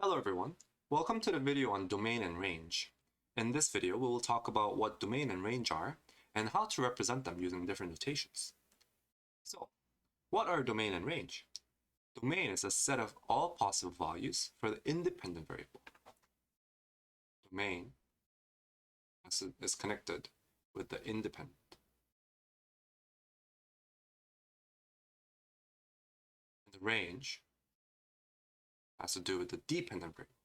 Hello everyone, welcome to the video on domain and range. In this video, we will talk about what domain and range are and how to represent them using different notations. So, what are domain and range? Domain is a set of all possible values for the independent variable. Domain is connected with the independent. And the range has to do with the dependent variable.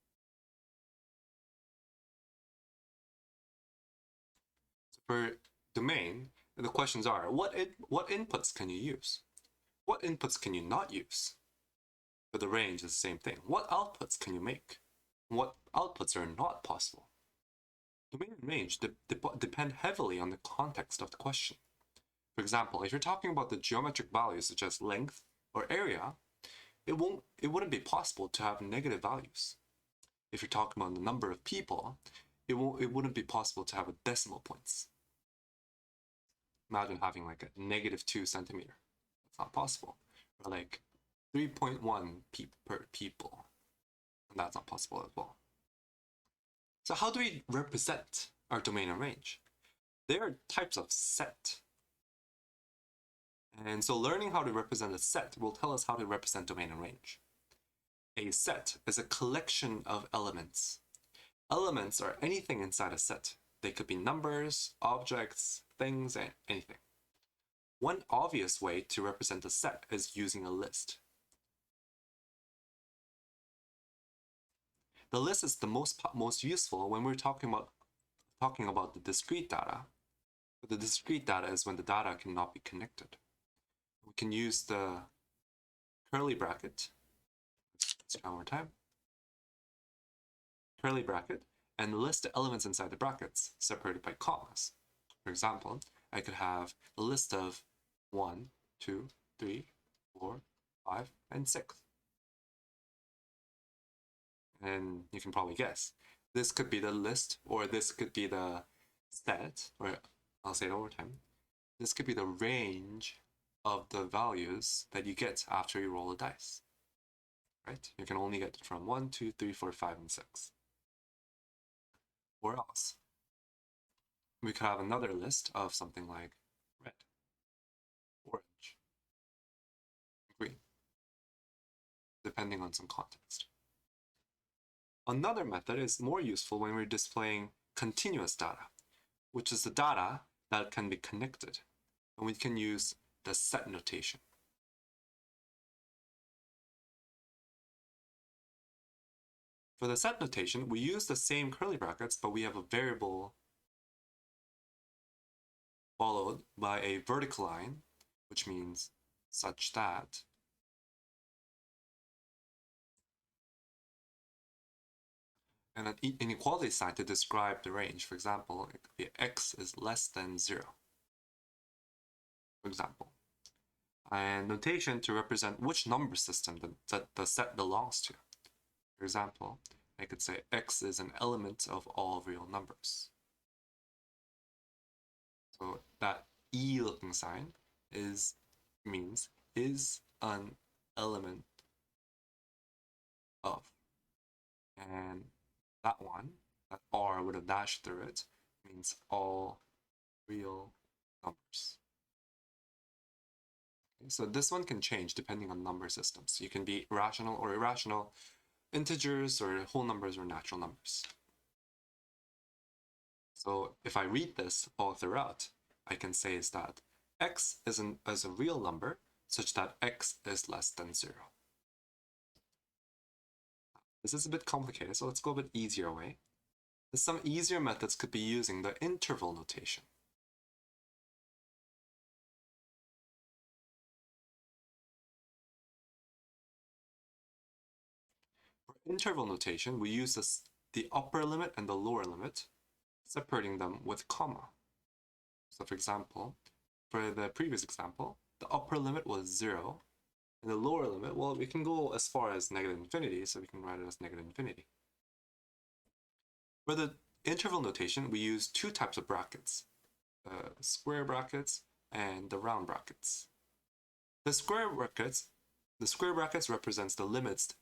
So for domain, the questions are, what inputs can you use? What inputs can you not use? For the range is the same thing. What outputs can you make? What outputs are not possible? Domain and range depend heavily on the context of the question. For example, if you're talking about the geometric values such as length or area, it wouldn't be possible to have negative values. If you're talking about the number of people, it wouldn't be possible to have a decimal points. Imagine having like a -2 centimeter. It's not possible. Or like 3.1 per people. And that's not possible as well. So how do we represent our domain and range? There are types of set. And so learning how to represent a set will tell us how to represent domain and range. A set is a collection of elements. Elements are anything inside a set. They could be numbers, objects, things, and anything. One obvious way to represent a set is using a list. The list is the most useful when we're talking about the discrete data. The discrete data is when the data cannot be connected. We can use the curly bracket. Let's try one more time. Curly bracket, and list the elements inside the brackets separated by commas. For example, I could have a list of 1, 2, 3, 4, 5, and 6. And you can probably guess. This could be the list, or this could be the set, or I'll say it one more time. This could be the range of the values that you get after you roll a dice. Right? You can only get from 1, 2, 3, 4, 5, and 6. Or else, we could have another list of something like red, orange, green, depending on some context. Another method is more useful when we're displaying continuous data, which is the data that can be connected. And we can use the set notation. For the set notation, we use the same curly brackets, but we have a variable followed by a vertical line, which means such that and an inequality sign to describe the range. For example, it could be x is less than 0. For example. And notation to represent which number system the set belongs to. For example, I could say x is an element of all real numbers. So that E looking sign means is an element of. And that one, that R with a dash through it, means all real numbers. Okay, so this one can change depending on number systems. You can be rational or irrational, integers or whole numbers or natural numbers. So if I read this all throughout, I can say is that x is a real number such that x is less than 0. This is a bit complicated, so let's go a bit easier way. Some easier methods could be using the interval notation. For interval notation, we use the upper limit and the lower limit, separating them with comma. So for example, for the previous example, the upper limit was 0, and the lower limit, well, we can go as far as -infinity, so we can write it as -infinity. For the interval notation, we use two types of brackets, the square brackets and the round brackets. The square brackets represents the limits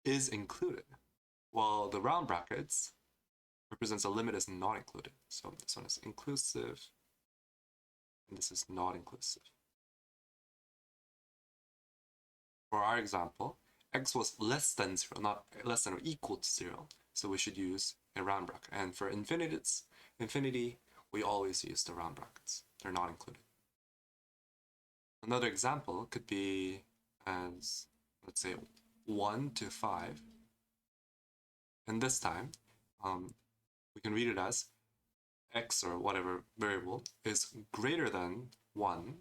is included. while the round brackets represents a limit is not included. So this one is inclusive, and this is not inclusive. For our example, x was less than 0, not less than or equal to 0, so we should use a round bracket. And for infinity, we always use the round brackets. They're not included. Another example could be as, let's say, 1 to 5. And this time, we can read it as x or whatever variable is greater than 1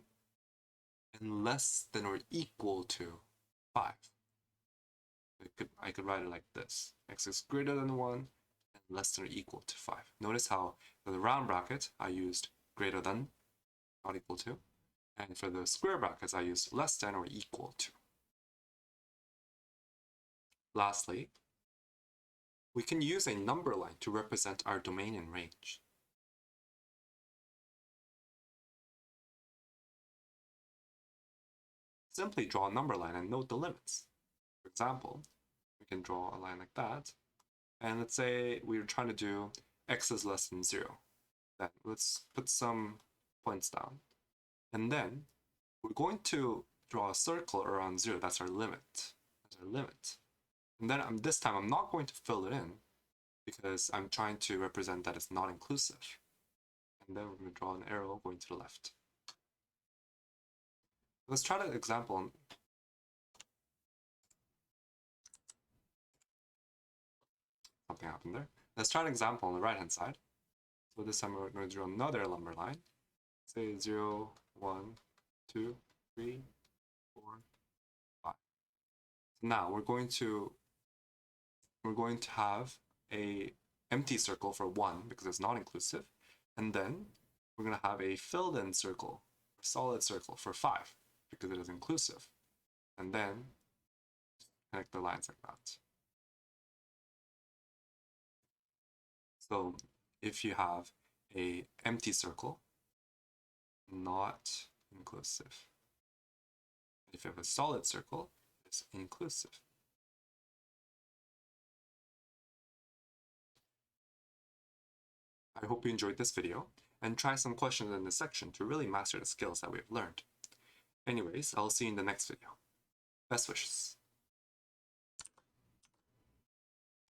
and less than or equal to 5. I could write it like this. X is greater than 1 and less than or equal to 5. Notice how for the round bracket, I used greater than, not equal to. And for the square brackets, I used less than or equal to. Lastly, we can use a number line to represent our domain and range. Simply draw a number line and note the limits. For example, we can draw a line like that. And let's say we're trying to do x is less than 0. Then let's put some points down. And then we're going to draw a circle around 0. That's our limit. That's our limit. And then this time I'm not going to fill it in because I'm trying to represent that it's not inclusive. And then we're going to draw an arrow going to the left. Let's try an example. Something happened there. Let's try an example on the right hand side. So this time we're going to draw another number line. Say 0, 1, 2, 3, 4, 5. Now we're going to have a empty circle for 1 because it's not inclusive, and then we're going to have a filled in circle, a solid circle for 5 because it is inclusive, and then connect the lines like that. So if you have a empty circle, not inclusive. If you have a solid circle, it's inclusive. I hope you enjoyed this video, and try some questions in this section to really master the skills that we have learned. Anyways, I'll see you in the next video. Best wishes.